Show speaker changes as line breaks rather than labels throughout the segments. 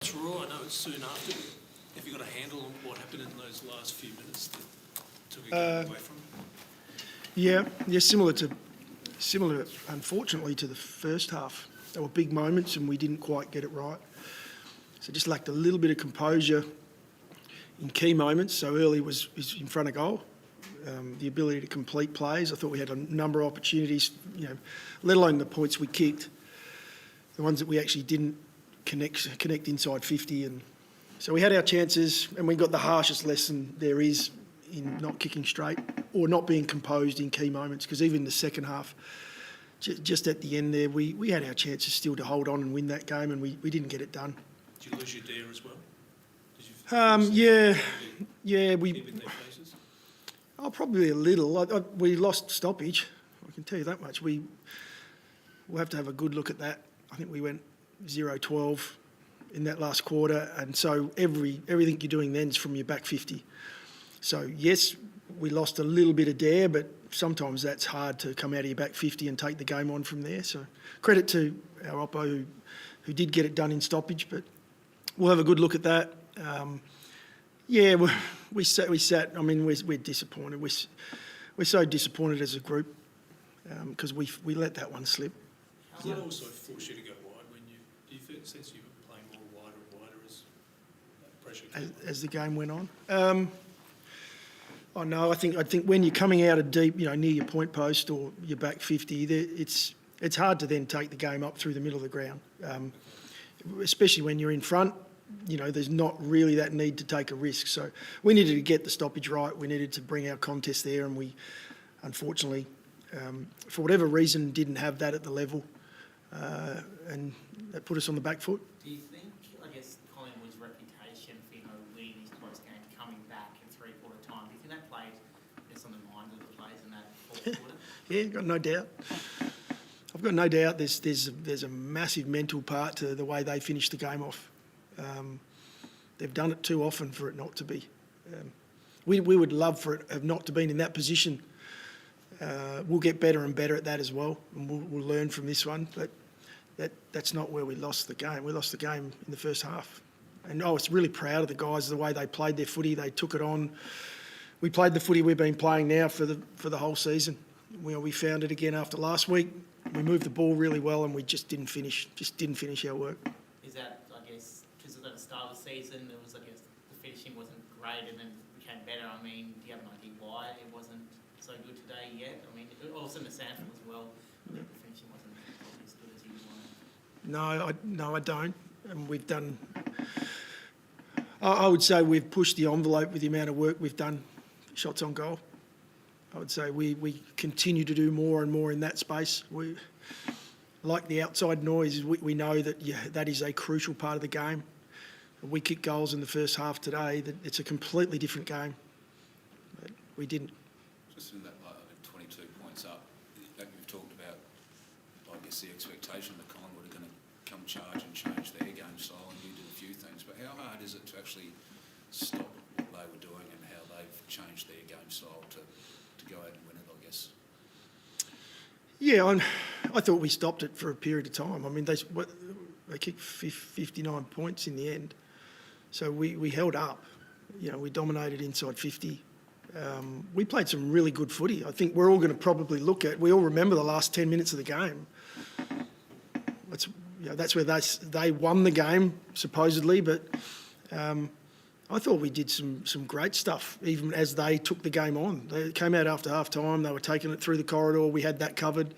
It's raw. I know it's soon after. Have you got a handle on what happened in those last few minutes that took a game away from it?
Yeah, similar, unfortunately, to the first half. There were big moments and we didn't quite get it right. So just lacked a little bit of composure in key moments. So early was in front of goal. The ability to complete plays. I thought we had a number of opportunities, let alone the points we kicked, the ones that we actually didn't connect inside 50. And so we had our chances and we got the harshest lesson there is in not kicking straight or not being composed in key moments, because even the second half, just at the end there, we had our chances still to hold on and win that game, and we didn't get it done.
Did you lose your dare as well?
We. Oh, probably a little. We lost stoppage. I can tell you that much. We'll have to have a good look at that. I think we went 0-12 in that last quarter, and so everything you're doing then is from your back 50. So yes, we lost a little bit of dare, but sometimes that's hard to come out of your back 50 and take the game on from there. So credit to our oppo who did get it done in stoppage, but we'll have a good look at that. We sat. I mean, we're disappointed. We're so disappointed as a group because we let that one slip.
Does that also force you to go wide when do you feel sense you were playing more wider and wider as that pressure came
as the game went on? Oh no, I think when you're coming out of deep, near your point post or your back 50, it's hard to then take the game up through the middle of the ground, especially when you're in front. There's not really that need to take a risk. So we needed to get the stoppage right. We needed to bring our contest there, and we, unfortunately, for whatever reason, didn't have that at the level, and that put us on the back foot.
Do you think, Collingwood's reputation for winning these close games, coming back in three-quarter time, do you think that played on the mind of the players in that fourth quarter?
Yeah, got no doubt. I've got no doubt. There's a massive mental part to the way they finished the game off. They've done it too often for it not to be. We would love for it have not to been in that position. We'll get better and better at that as well, and we'll learn from this one. But that's not where we lost the game. We lost the game in the first half. And I was really proud of the guys, the way they played their footy. They took it on. We played the footy we've been playing now for the whole season. We found it again after last week. We moved the ball really well, and we just didn't finish our work.
Is that, because at the start of the season, there was, the finishing wasn't great and then became better. I mean, do you have an idea why it wasn't so good today yet? I mean, also in the sample as well, the finishing wasn't as good as you wanted.
No, I don't. And we've done. I would say we've pushed the envelope with the amount of work we've done, shots on goal. I would say we continue to do more and more in that space. We like the outside noise. We know that that is a crucial part of the game. We kicked goals in the first half today. That it's a completely different game. But we didn't.
Just in that 22 points up, you've talked about, the expectation that Collingwood are going to come charge and change their game style, and you did a few things. But how hard is it to actually stop what they were doing and how they've changed their game style to go out and win it, I guess?
Yeah, I thought we stopped it for a period of time. I mean, they kicked 59 points in the end. So we held up. We dominated inside 50. We played some really good footy. I think we're all going to probably we all remember the last 10 minutes of the game. That's where they won the game, supposedly, but I thought we did some great stuff, even as they took the game on. They came out after half-time. They were taking it through the corridor. We had that covered.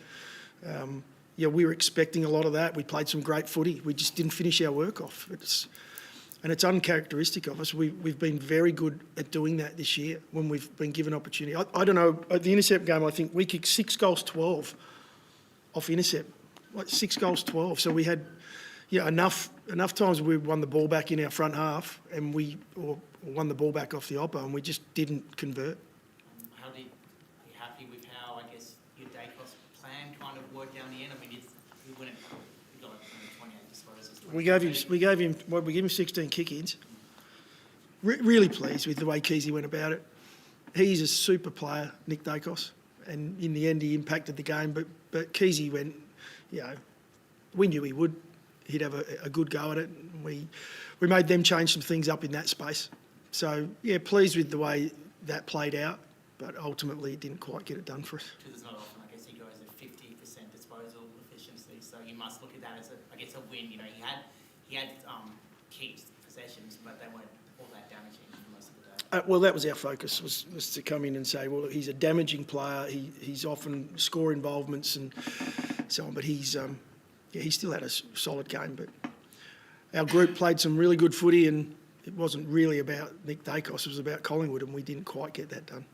We were expecting a lot of that. We played some great footy. We just didn't finish our work off. It's uncharacteristic of us. We've been very good at doing that this year when we've been given opportunity. I don't know, at the intercept game, I think we kicked 6 goals 12 off intercept, 6 goals 12. So we had enough times we won the ball back in our front half and or won the ball back off the oppo, and we just didn't convert.
Are you happy with how, your Dacos plan kind of worked down the end? I mean, you got 28 disposals.
We gave him 16 kick-ins. Really pleased with the way Keezy went about it. He's a super player, Nick Dacos, and in the end he impacted the game. But Keezy went, we knew he would. He'd have a good go at it. We we made them change some things up in that space. So, yeah, pleased with the way that played out, but ultimately it didn't quite get it done for us.
Because it's not often, I guess, he goes at 50% disposal efficiency, so you must look at that as, a win. You know, he had keeps possessions, but they weren't all that damaging for most of the day.
Well, that was our focus, was to come in and say, well, he's a damaging player. He's often score involvements and so on, but he still had a solid game. But our group played some really good footy, and it wasn't really about Nick Dacos, it was about Collingwood, and we didn't quite get that done.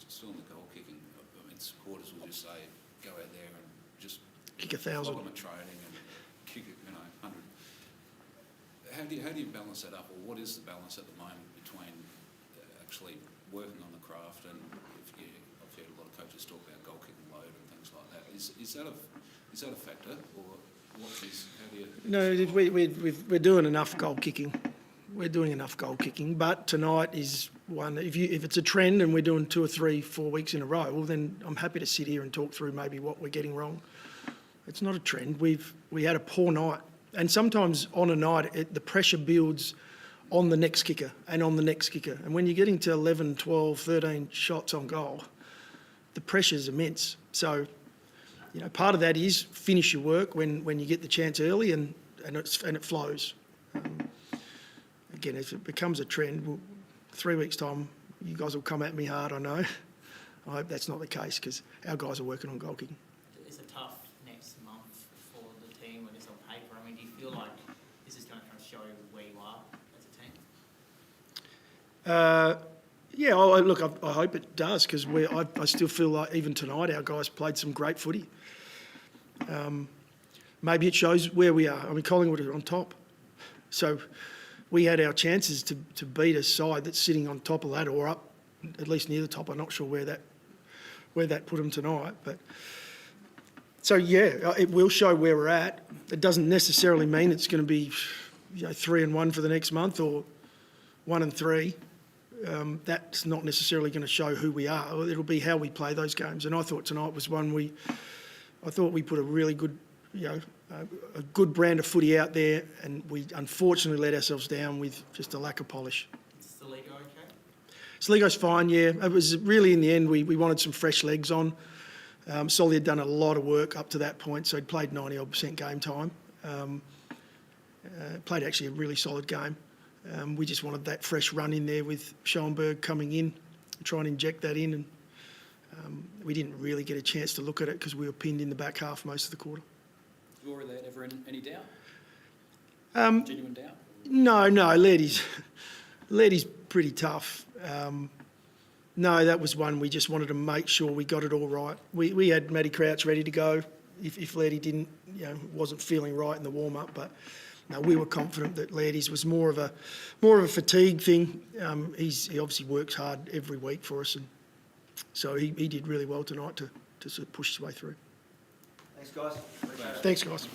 Still on the goal kicking, I mean, supporters will just say, go out there and just
Kick 1,000.
flog 'em at training and kick it, 100. How do you balance that up, or what is the balance at the moment between actually working on the craft and I've heard a lot of coaches talk about goal kicking load and things like that. Is that a factor, or what is? How do you?
No, we're doing enough goal kicking. We're doing enough goal kicking, but tonight is one. If it's a trend and we're doing 2 or 3, 4 weeks in a row, well then I'm happy to sit here and talk through maybe what we're getting wrong. It's not a trend. We had a poor night, and sometimes on a night the pressure builds on the next kicker and on the next kicker, and when you're getting to 11, 12, 13 shots on goal, the pressure's immense. So, part of that is finish your work when you get the chance early, and it flows. Again, if it becomes a trend, 3 weeks' time, you guys will come at me hard, I know. I hope that's not the case, because our guys are working on goal kicking.
It's a tough next month for the team when it's on paper. I mean, do you feel like this is going to kind of show where you are as a team?
Yeah, look, I hope it does, because I still feel like even tonight our guys played some great footy. Maybe it shows where we are. I mean, Collingwood are on top. So we had our chances to beat a side that's sitting on top of that, or up at least near the top. I'm not sure where that put them tonight, but so yeah, it will show where we're at. It doesn't necessarily mean it's going to be 3-1 for the next month or 1-3. That's not necessarily going to show who we are. It'll be how we play those games. And I thought tonight was one I thought we put a really good, a good brand of footy out there, and we unfortunately let ourselves down with just a lack of polish.
Is Saligo okay?
Saligo's fine, yeah. It was really, in the end, we wanted some fresh legs on. Solly had done a lot of work up to that point, so he'd played 90-odd% game time. Played actually a really solid game. We just wanted that fresh run in there with Schoenberg coming in, try and inject that in, and we didn't really get a chance to look at it because we were pinned in the back half most of the quarter.
Were there ever any doubt? Genuine doubt?
No, Laddie's pretty tough. No, that was one we just wanted to make sure we got it all right. We had Matty Crouch ready to go if Laddie didn't, wasn't feeling right in the warm-up, but no, we were confident that Laddie's was more of a fatigue thing. He obviously works hard every week for us, and so he did really well tonight to sort of push his way through.
Thanks, guys.
Thanks, guys.